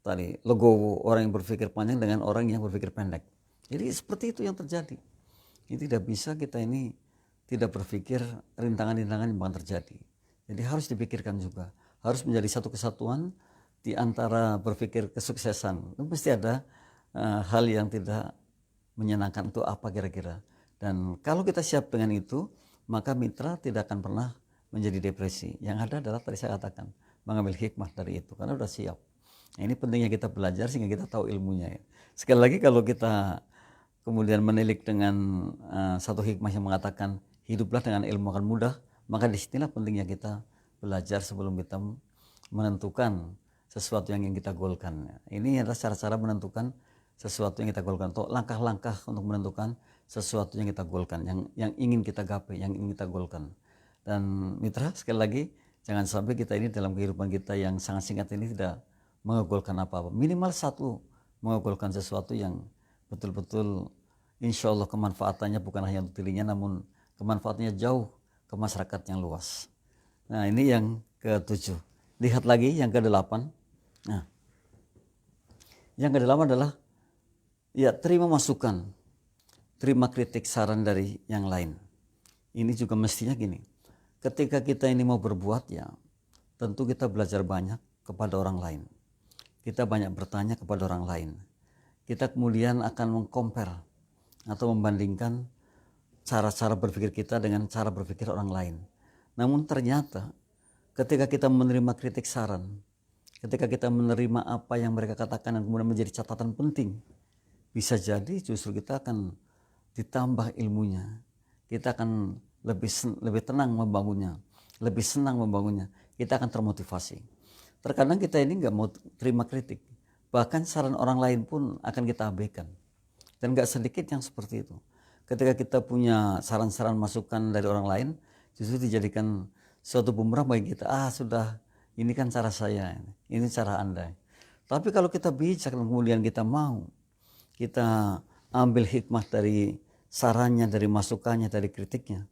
Speaker 1: tadi legowo, orang yang berpikir panjang dengan orang yang berpikir pendek. Jadi seperti itu yang terjadi. Ini tidak bisa kita ini tidak berpikir rintangan-rintangan yang akan terjadi. Jadi harus dipikirkan juga, harus menjadi satu kesatuan di antara berpikir kesuksesan. Itu pasti ada hal yang tidak menyenangkan, itu apa kira-kira. Dan kalau kita siap dengan itu, maka mitra tidak akan pernah menjadi depresi. Yang ada adalah tadi saya katakan, mengambil hikmah dari itu karena sudah siap. Nah, ini pentingnya kita belajar sehingga kita tahu ilmunya ya. Sekali lagi kalau kita kemudian menilik dengan satu hikmah yang mengatakan hiduplah dengan ilmu akan mudah, maka disinilah pentingnya kita belajar sebelum kita menentukan sesuatu yang ingin kita golkan. Ini adalah cara-cara menentukan sesuatu yang kita golkan, atau langkah-langkah untuk menentukan sesuatu yang kita golkan, yang ingin kita gapai, yang ingin kita golkan. Dan mitra, sekali lagi jangan sampai kita ini dalam kehidupan kita yang sangat singkat ini tidak mengegolkan apa-apa. Minimal satu, mengegolkan sesuatu yang betul-betul insya Allah kemanfaatannya bukan hanya untuk dirinya, namun kemanfaatannya jauh ke masyarakat yang luas. Nah, ini yang ke-7. Lihat lagi yang ke-8. Nah, yang ke-8 adalah ya, terima masukan, terima kritik saran dari yang lain. Ini juga mestinya gini, ketika kita ini mau berbuat ya, tentu kita belajar banyak kepada orang lain. Kita banyak bertanya kepada orang lain. Kita kemudian akan mengcompare atau membandingkan cara-cara berpikir kita dengan cara berpikir orang lain. Namun ternyata ketika kita menerima kritik saran, ketika kita menerima apa yang mereka katakan dan kemudian menjadi catatan penting, bisa jadi justru kita akan ditambah ilmunya. Kita akan lebih tenang membangunnya, lebih senang membangunnya. Kita akan termotivasi. Terkadang kita ini nggak mau terima kritik, bahkan saran orang lain pun akan kita abaikan. Dan nggak sedikit yang seperti itu. Ketika kita punya saran-saran masukan dari orang lain, justru dijadikan suatu bumerang bagi kita. Sudah, ini kan cara saya, ini cara Anda. Tapi kalau kita bijak dan kemudian kita mau, kita ambil hikmah dari sarannya, dari masukannya, dari kritiknya.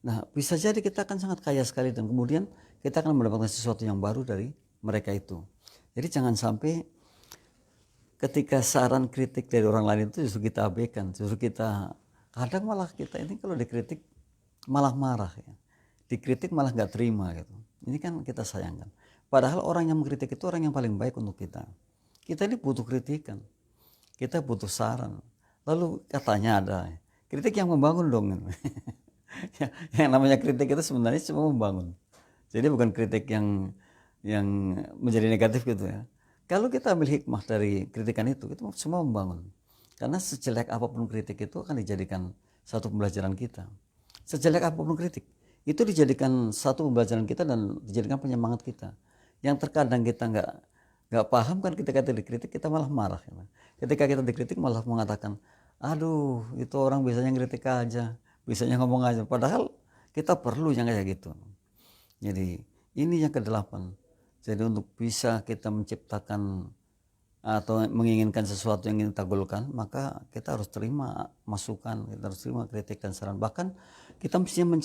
Speaker 1: Nah, bisa jadi kita akan sangat kaya sekali dan kemudian kita akan mendapatkan sesuatu yang baru dari mereka itu. Jadi jangan sampai ketika saran kritik dari orang lain itu justru kita abaikan, justru kita kadang malah kita ini kalau dikritik malah marah ya. Dikritik malah nggak terima gitu. Ini kan kita sayangkan. Padahal orang yang mengkritik itu orang yang paling baik untuk kita. Kita ini butuh kritikan. Kita butuh saran. Lalu katanya ada kritik yang membangun dong. Yang namanya kritik itu sebenarnya cuma membangun. Jadi bukan kritik yang menjadi negatif gitu ya. Kalau kita ambil hikmah dari kritikan itu semua membangun. Karena sejelek apapun kritik itu akan dijadikan satu pembelajaran kita. Sejelek apapun kritik, itu dijadikan satu pembelajaran kita dan dijadikan penyemangat kita. Yang terkadang kita nggak paham kan ketika kita dikritik kita malah marah. Ya. Ketika kita dikritik malah mengatakan, aduh itu orang biasanya kritik aja, biasanya ngomong aja. Padahal kita perlu yang kayak gitu. Jadi ini yang ke-8. Jadi untuk bisa kita menciptakan atau menginginkan sesuatu yang ingin kita golkan, maka kita harus terima masukan, kita harus terima kritik dan saran. Bahkan kita mestinya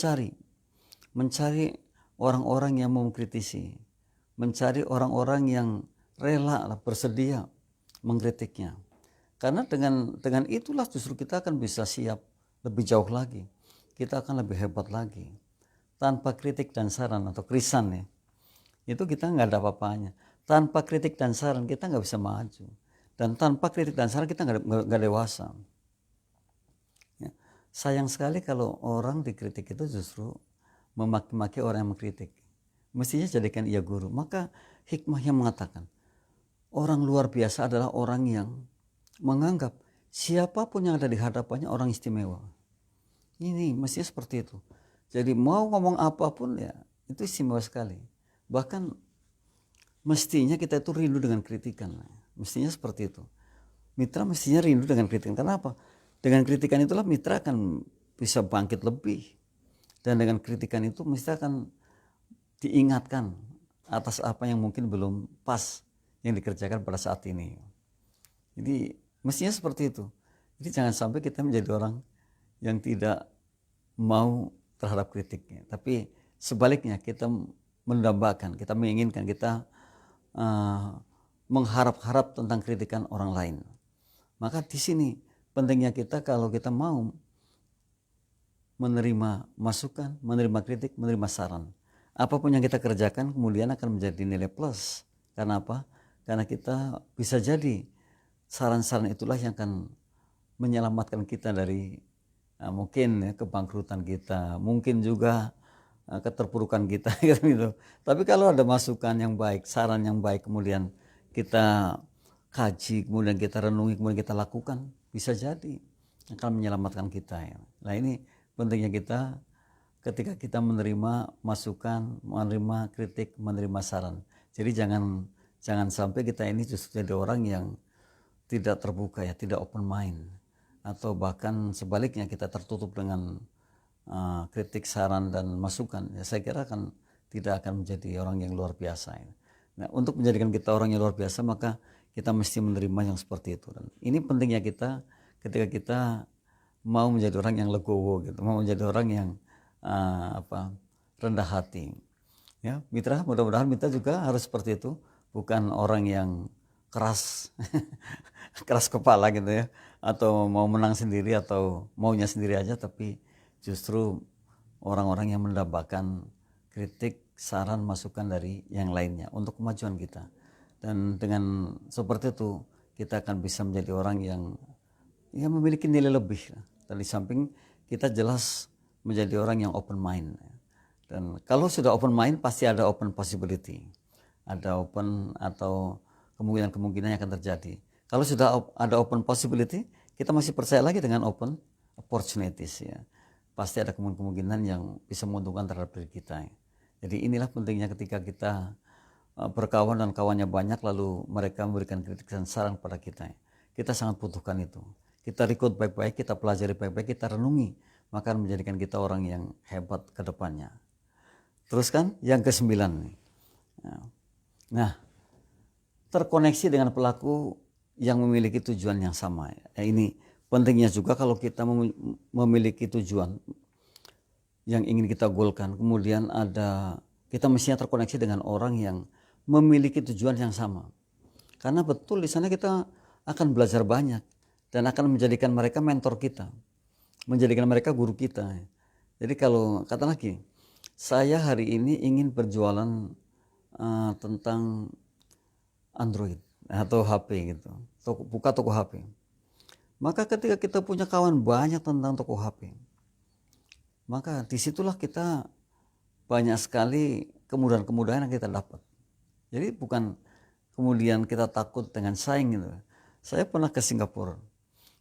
Speaker 1: mencari orang-orang yang mau mengkritisi, mencari orang-orang yang rela bersedia mengkritiknya. Karena dengan itulah justru kita akan bisa siap lebih jauh lagi. Kita akan lebih hebat lagi. Tanpa kritik dan saran atau krisan ya, itu kita nggak ada apa-apanya. Tanpa kritik dan saran kita nggak bisa maju. Dan tanpa kritik dan saran kita nggak dewasa. Ya. Sayang sekali kalau orang dikritik itu justru memaki-maki orang yang mengkritik. Mestinya jadikan ia guru. Maka hikmah yang mengatakan, orang luar biasa adalah orang yang menganggap siapapun yang ada di hadapannya orang istimewa. Ini mestinya seperti itu. Jadi mau ngomong apapun ya itu istimewa sekali. Bahkan mestinya kita itu rindu dengan kritikan. Mestinya seperti itu. Mitra mestinya rindu dengan kritikan. Kenapa? Dengan kritikan itulah mitra akan bisa bangkit lebih. Dan dengan kritikan itu mesti akan diingatkan atas apa yang mungkin belum pas yang dikerjakan pada saat ini. Jadi mestinya seperti itu. Jadi jangan sampai kita menjadi orang yang tidak mau terhadap kritiknya. Tapi sebaliknya kita mendambakan, kita menginginkan, kita mengharap-harap tentang kritikan orang lain. Maka di sini pentingnya kita kalau kita mau menerima masukan, menerima kritik, menerima saran. Apapun yang kita kerjakan kemudian akan menjadi nilai plus. Karena apa? Karena kita bisa jadi saran-saran itulah yang akan menyelamatkan kita dari mungkin ya, kebangkrutan kita, mungkin juga keterpurukan kita gitu. Tapi kalau ada masukan yang baik, saran yang baik, kemudian kita kaji, kemudian kita renungi, kemudian kita lakukan, bisa jadi akan menyelamatkan kita ya. Nah ini pentingnya kita ketika kita menerima masukan, menerima kritik, menerima saran. Jadi jangan sampai kita ini justru jadi orang yang tidak terbuka ya, tidak open mind, atau bahkan sebaliknya kita tertutup dengan kritik, saran dan masukan. Ya, saya kira tidak akan menjadi orang yang luar biasa. Ya. Nah, untuk menjadikan kita orang yang luar biasa maka kita mesti menerima yang seperti itu. Dan ini pentingnya kita ketika kita mau menjadi orang yang legowo gitu, mau menjadi orang yang rendah hati. Ya, mitra, mudah-mudahan mitra juga harus seperti itu, bukan orang yang keras keras kepala gitu ya, atau mau menang sendiri atau maunya sendiri aja, tapi justru orang-orang yang mendambakan kritik, saran, masukan dari yang lainnya untuk kemajuan kita. Dan dengan seperti itu kita akan bisa menjadi orang yang memiliki nilai lebih. Dan di samping kita jelas menjadi orang yang open mind. Dan kalau sudah open mind pasti ada open possibility. Ada open atau kemungkinan-kemungkinan yang akan terjadi. Kalau sudah ada open possibility, kita masih percaya lagi dengan open opportunities ya. Pasti ada kemungkinan yang bisa menguntungkan terhadap diri kita. Jadi inilah pentingnya ketika kita berkawan dan kawannya banyak lalu mereka memberikan kritik dan saran kepada kita. Kita sangat butuhkan itu. Kita record baik-baik, kita pelajari baik-baik, kita renungi, maka menjadikan kita orang yang hebat ke depannya. Teruskan yang ke-9 nih. Nah, terkoneksi dengan pelaku yang memiliki tujuan yang sama. Ini pentingnya juga kalau kita memiliki tujuan yang ingin kita goalkan, kemudian kita mestinya terkoneksi dengan orang yang memiliki tujuan yang sama. Karena betul di sana kita akan belajar banyak dan akan menjadikan mereka mentor kita, menjadikan mereka guru kita. Jadi kalau kata lagi, saya hari ini ingin berjualan tentang Android atau HP gitu, buka toko HP. Maka ketika kita punya kawan banyak tentang toko HP, maka disitulah kita banyak sekali kemudahan-kemudahan yang kita dapat. Jadi bukan kemudian kita takut dengan saing gitu. Saya pernah ke Singapura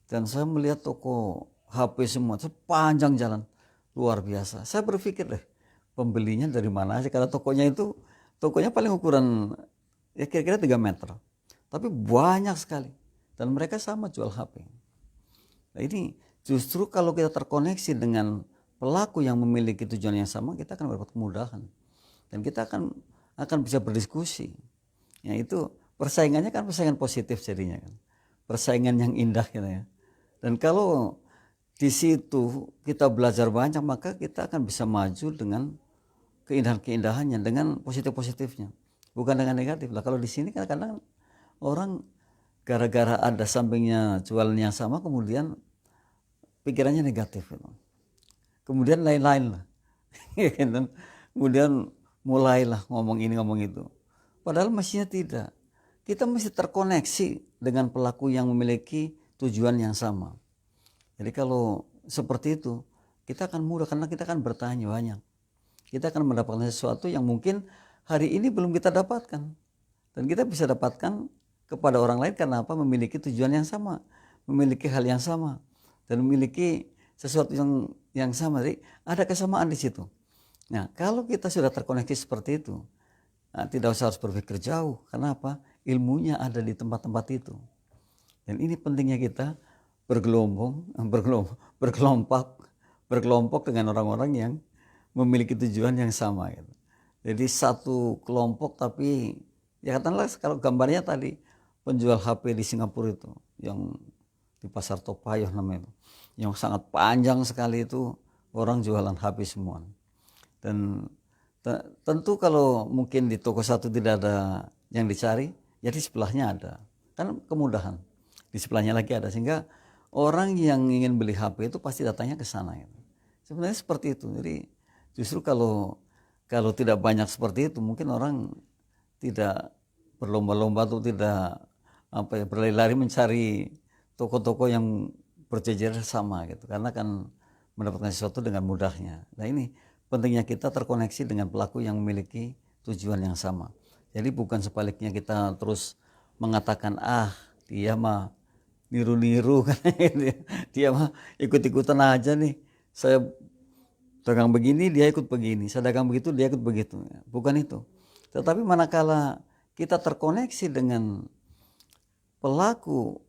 Speaker 1: dan saya melihat toko HP semua sepanjang jalan, luar biasa. Saya berpikir pembelinya dari mana sih, karena tokonya paling ukuran ya kira-kira 3 meter. Tapi banyak sekali dan mereka sama jual HP. Nah, ini justru kalau kita terkoneksi dengan pelaku yang memiliki tujuan yang sama, kita akan mendapat kemudahan dan kita akan bisa berdiskusi. Ya itu persaingannya kan persaingan positif jadinya kan, persaingan yang indah gitu ya. Dan kalau di situ kita belajar banyak, maka kita akan bisa maju dengan keindahan-keindahannya, dengan positif-positifnya, bukan dengan negatif lah. Kalau di sini kadang-kadang orang gara-gara ada sampingnya jualan yang sama, kemudian pikirannya negatif gitu. Kemudian lain-lain lah. Kemudian mulailah ngomong ini ngomong itu. Padahal mestinya tidak. Kita mesti terkoneksi dengan pelaku yang memiliki tujuan yang sama. Jadi kalau seperti itu, kita akan mudah karena kita akan bertanya banyak. Kita akan mendapatkan sesuatu yang mungkin hari ini belum kita dapatkan. Dan kita bisa dapatkan kepada orang lain karena apa? Memiliki tujuan yang sama, memiliki hal yang sama, dan memiliki sesuatu yang sama. Jadi ada kesamaan di situ. Nah, kalau kita sudah terkoneksi seperti itu, tidak usah harus berpikir jauh. Karena apa? Ilmunya ada di tempat-tempat itu. Dan ini pentingnya kita berkelompok dengan orang-orang yang memiliki tujuan yang sama. Gitu. Jadi satu kelompok tapi ya katakanlah kalau gambarnya tadi penjual HP di Singapura itu yang di pasar Toa Payoh namanya itu, yang sangat panjang sekali itu orang jualan HP semua. Dan tentu kalau mungkin di toko satu tidak ada yang dicari, ya di sebelahnya ada, kan kemudahan. Di sebelahnya lagi ada, sehingga orang yang ingin beli HP itu pasti datangnya ke sana. Gitu. Sebenarnya seperti itu. Jadi justru kalau tidak banyak seperti itu, mungkin orang tidak berlomba-lomba atau tidak berlari-lari mencari toko-toko yang berjejer sama gitu, karena kan mendapatkan sesuatu dengan mudahnya. Nah ini pentingnya kita terkoneksi dengan pelaku yang memiliki tujuan yang sama. Jadi bukan sebaliknya kita terus mengatakan dia mah niru-niru kan, dia mah ikut-ikutan aja nih. Saya dagang begini dia ikut begini, saya dagang begitu dia ikut begitu. Bukan itu. Tetapi manakala kita terkoneksi dengan pelaku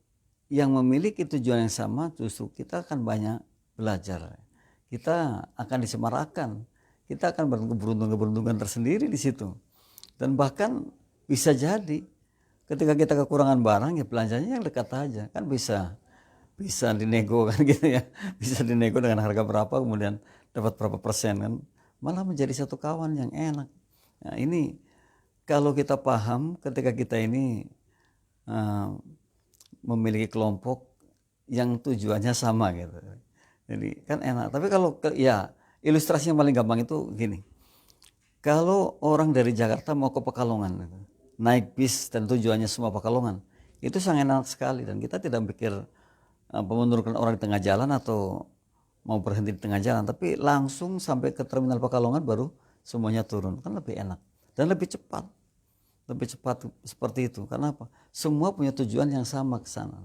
Speaker 1: yang memiliki tujuan yang sama, justru kita akan banyak belajar. Kita akan disemarakan, kita akan berkeberuntungan tersendiri di situ. Dan bahkan bisa jadi ketika kita kekurangan barang, ya belanjanya yang dekat aja, kan bisa dinego kan gitu ya, bisa dinego dengan harga berapa, kemudian dapat berapa persen kan, malah menjadi satu kawan yang enak. Nah ini kalau kita paham ketika kita ini memiliki kelompok yang tujuannya sama gitu. Jadi kan enak. Tapi kalau ya ilustrasi yang paling gampang itu gini. Kalau orang dari Jakarta mau ke Pekalongan, naik bis dan tujuannya semua Pekalongan, itu sangat enak sekali dan kita tidak pikir menurunkan orang di tengah jalan atau mau berhenti di tengah jalan, tapi langsung sampai ke terminal Pekalongan baru semuanya turun, kan lebih enak dan lebih cepat seperti itu. Karena apa? Semua punya tujuan yang sama ke sana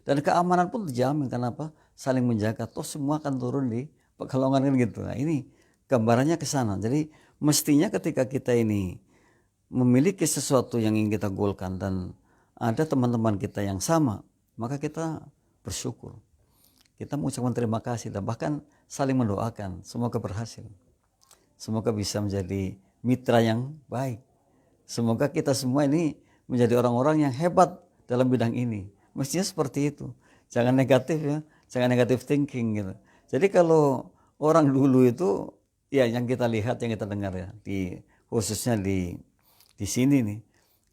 Speaker 1: dan keamanan pun terjamin. Kenapa? Saling menjaga, toh semua akan turun di Pekalongan kan gitu. Nah ini gambarannya ke sana. Jadi mestinya ketika kita ini memiliki sesuatu yang ingin kita goalkan dan ada teman-teman kita yang sama, maka kita bersyukur, kita mengucapkan terima kasih dan bahkan saling mendoakan semoga berhasil, semoga bisa menjadi mitra yang baik, semoga kita semua ini menjadi orang-orang yang hebat dalam bidang ini. Mestinya seperti itu, jangan negatif ya, jangan negatif thinking gitu. Jadi kalau orang dulu itu ya yang kita lihat, yang kita dengar ya, khususnya di sini nih,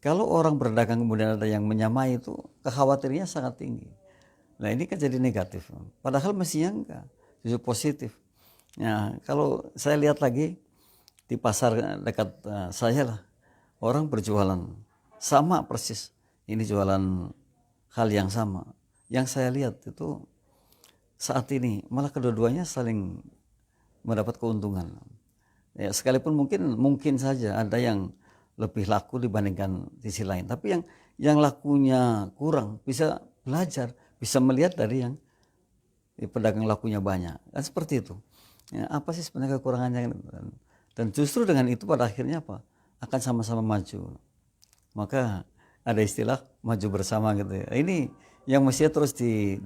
Speaker 1: kalau orang berdagang kemudian ada yang menyamai itu, kekhawatirannya sangat tinggi. Nah ini kan jadi negatif, padahal mestinya enggak, justru positif. Nah kalau saya lihat lagi di pasar dekat saya lah, orang berjualan sama persis, ini jualan hal yang sama. Yang saya lihat itu saat ini malah kedua-duanya saling mendapat keuntungan. Ya, sekalipun mungkin saja ada yang lebih laku dibandingkan sisi lain, tapi yang lakunya kurang bisa belajar, bisa melihat dari yang pedagang lakunya banyak, kan seperti itu. Ya, apa sih sebenarnya kekurangannya? Dan justru dengan itu pada akhirnya apa? Akan sama-sama maju. Maka ada istilah maju bersama gitu ya. Ini yang mestinya terus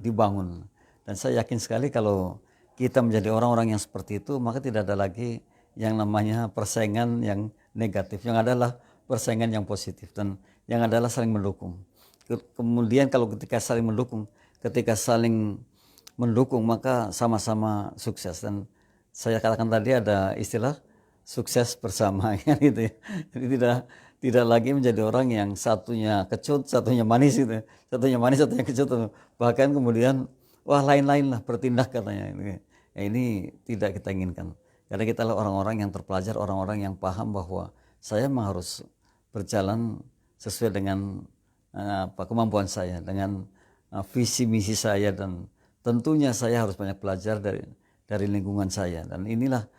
Speaker 1: dibangun. Dan saya yakin sekali kalau kita menjadi orang-orang yang seperti itu, maka tidak ada lagi yang namanya persaingan yang negatif, yang adalah persaingan yang positif dan yang adalah saling mendukung. Kemudian kalau ketika saling mendukung maka sama-sama sukses. Dan saya katakan tadi ada istilah sukses bersama kan gitu ya. Jadi tidak lagi menjadi orang yang satunya kecut, satunya manis gitu. Satunya manis, satunya kecut. Bahkan kemudian wah lain-lain lah bertindak katanya. Ya, ini tidak kita inginkan. Karena kita adalah orang-orang yang terpelajar, orang-orang yang paham bahwa saya memang harus berjalan sesuai dengan kemampuan saya, dengan visi misi saya, dan tentunya saya harus banyak belajar dari lingkungan saya. Dan inilah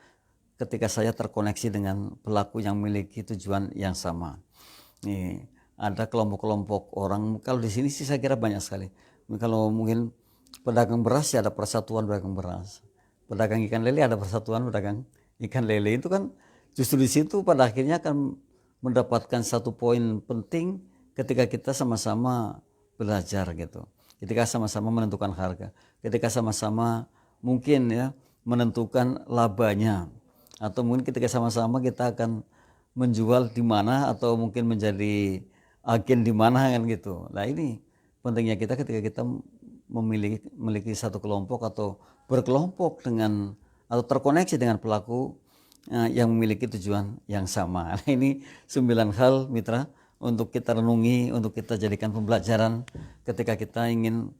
Speaker 1: ketika saya terkoneksi dengan pelaku yang memiliki tujuan yang sama. Nih, ada kelompok-kelompok orang, kalau di sini sih saya kira banyak sekali. Kalau mungkin pedagang beras ya ada persatuan pedagang beras. Pedagang ikan lele ada persatuan pedagang ikan lele. Itu kan justru di situ pada akhirnya akan mendapatkan satu poin penting ketika kita sama-sama belajar gitu. Ketika sama-sama menentukan harga, ketika sama-sama mungkin ya menentukan labanya, atau mungkin ketika sama-sama kita akan menjual di mana atau mungkin menjadi agen di mana kan gitu. Nah ini pentingnya kita ketika kita memiliki satu kelompok atau berkelompok dengan atau terkoneksi dengan pelaku yang memiliki tujuan yang sama. Nah, ini 9 hal mitra untuk kita renungi, untuk kita jadikan pembelajaran ketika kita ingin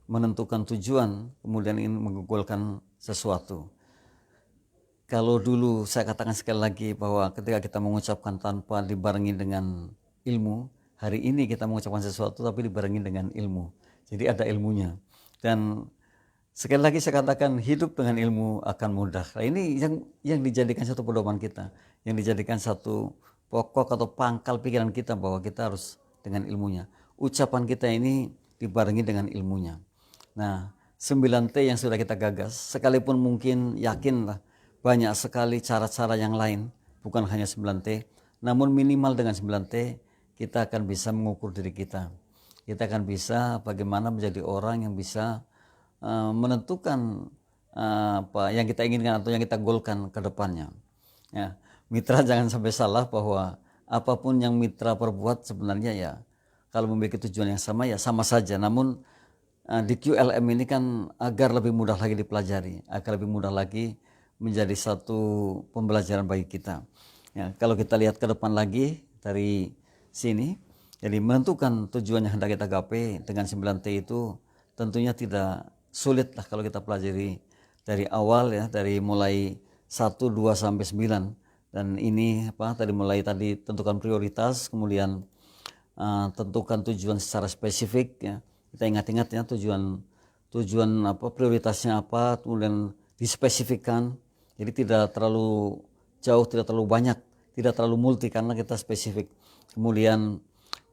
Speaker 1: menentukan tujuan, kemudian ingin menggugulkan sesuatu. Kalau dulu saya katakan sekali lagi bahwa ketika kita mengucapkan tanpa dibarengi dengan ilmu, hari ini kita mengucapkan sesuatu tapi dibarengi dengan ilmu. Jadi ada ilmunya. Dan sekali lagi saya katakan hidup dengan ilmu akan mudah. Nah, ini yang dijadikan satu pedoman kita, yang dijadikan satu pokok atau pangkal pikiran kita bahwa kita harus dengan ilmunya. Ucapan kita ini dibarengi dengan ilmunya. Nah, 9T yang sudah kita gagas, sekalipun mungkin yakinlah banyak sekali cara-cara yang lain, bukan hanya 9T, namun minimal dengan 9T kita akan bisa mengukur diri kita. Kita akan bisa bagaimana menjadi orang yang bisa menentukan apa yang kita inginkan atau yang kita goalkan ke depannya. Ya, mitra jangan sampai salah bahwa apapun yang mitra perbuat sebenarnya ya kalau memiliki tujuan yang sama ya sama saja. Namun di QLM ini kan agar lebih mudah lagi dipelajari, agar lebih mudah lagi menjadi satu pembelajaran bagi kita. Ya, kalau kita lihat ke depan lagi dari sini, jadi menentukan tujuan yang hendak kita gapai dengan 9T itu tentunya tidak sulit lah kalau kita pelajari dari awal ya, dari mulai 1, 2 sampai 9. Dan ini tadi mulai tadi tentukan prioritas, kemudian tentukan tujuan secara spesifik ya. Kita ingat-ingat ya tujuan prioritasnya apa, kemudian dispesifikkan. Jadi tidak terlalu jauh, tidak terlalu banyak, tidak terlalu multi karena kita spesifik. Kemudian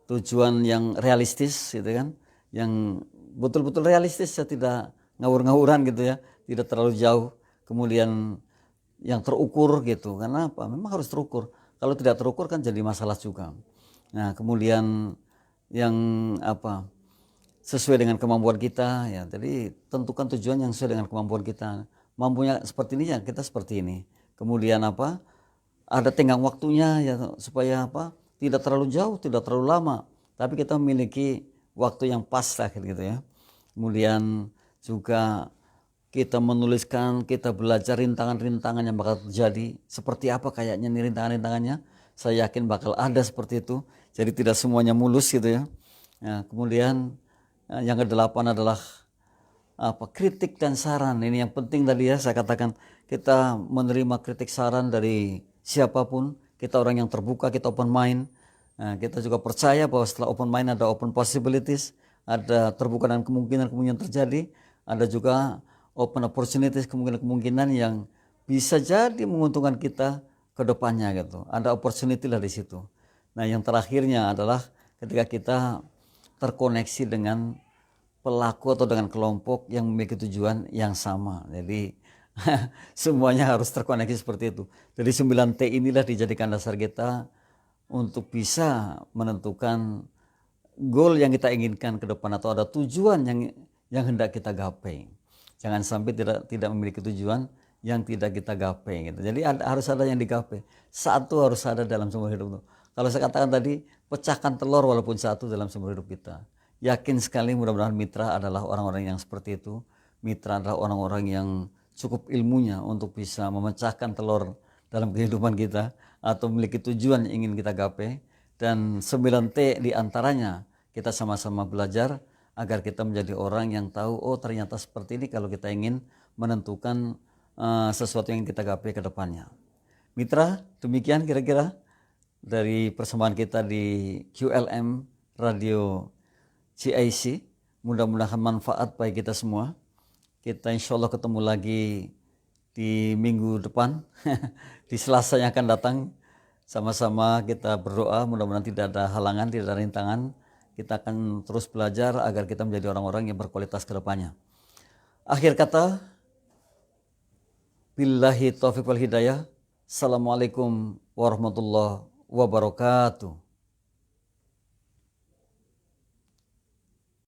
Speaker 1: tujuan yang realistis gitu kan, yang betul-betul realistis ya, tidak ngawur-ngawuran gitu ya, tidak terlalu jauh. Kemudian yang terukur gitu, karena apa? Memang harus terukur. Kalau tidak terukur kan jadi masalah juga. Nah, kemudian yang sesuai dengan kemampuan kita ya. Jadi tentukan tujuan yang sesuai dengan kemampuan kita. Mampunya seperti ini ya, kita seperti ini. Kemudian ada tenggang waktunya ya, supaya tidak terlalu jauh, tidak terlalu lama, tapi kita memiliki waktu yang pas lah gitu ya. Kemudian juga kita menuliskan, kita belajar rintangan-rintangan yang bakal terjadi. Seperti apa kayaknya nih rintangan-rintangannya. Saya yakin bakal ada seperti itu. Jadi tidak semuanya mulus gitu ya. Nah, kemudian yang ke-8 adalah kritik dan saran. Ini yang penting tadi ya, saya katakan kita menerima kritik saran dari siapapun. Kita orang yang terbuka, kita open mind. Nah, kita juga percaya bahwa setelah open mind ada open possibilities, ada terbuka dan kemungkinan terjadi, ada juga open opportunities, kemungkinan-kemungkinan yang bisa jadi menguntungkan kita ke depannya gitu. Ada opportunity lah di situ. Nah, yang terakhirnya adalah ketika kita terkoneksi dengan pelaku atau dengan kelompok yang memiliki tujuan yang sama. Jadi semuanya harus terkoneksi seperti itu. Jadi 9T inilah dijadikan dasar kita untuk bisa menentukan goal yang kita inginkan ke depan, atau ada tujuan yang hendak kita gapai. Jangan sampai tidak memiliki tujuan yang tidak kita gapai gitu. Jadi harus ada yang digapai. Satu harus ada dalam seumur hidup itu. Kalau saya katakan tadi, pecahkan telur walaupun satu dalam seumur hidup kita. Yakin sekali mudah-mudahan mitra adalah orang-orang yang seperti itu. Mitra adalah orang-orang yang cukup ilmunya untuk bisa memecahkan telur dalam kehidupan kita, atau memiliki tujuan yang ingin kita gapai. Dan 9T diantaranya kita sama-sama belajar agar kita menjadi orang yang tahu, oh ternyata seperti ini kalau kita ingin menentukan sesuatu yang kita gapai ke depannya. Mitra, demikian kira-kira dari persembahan kita di QLM Radio CIC. Mudah-mudahan manfaat bagi kita semua. Kita insya Allah ketemu lagi di minggu depan, di Selasa yang akan datang. Sama-sama kita berdoa, mudah-mudahan tidak ada halangan, tidak ada rintangan. Kita akan terus belajar agar kita menjadi orang-orang yang berkualitas ke depannya. Akhir kata, billahi taufiq wal hidayah. Assalamualaikum warahmatullahi wabarakatuh.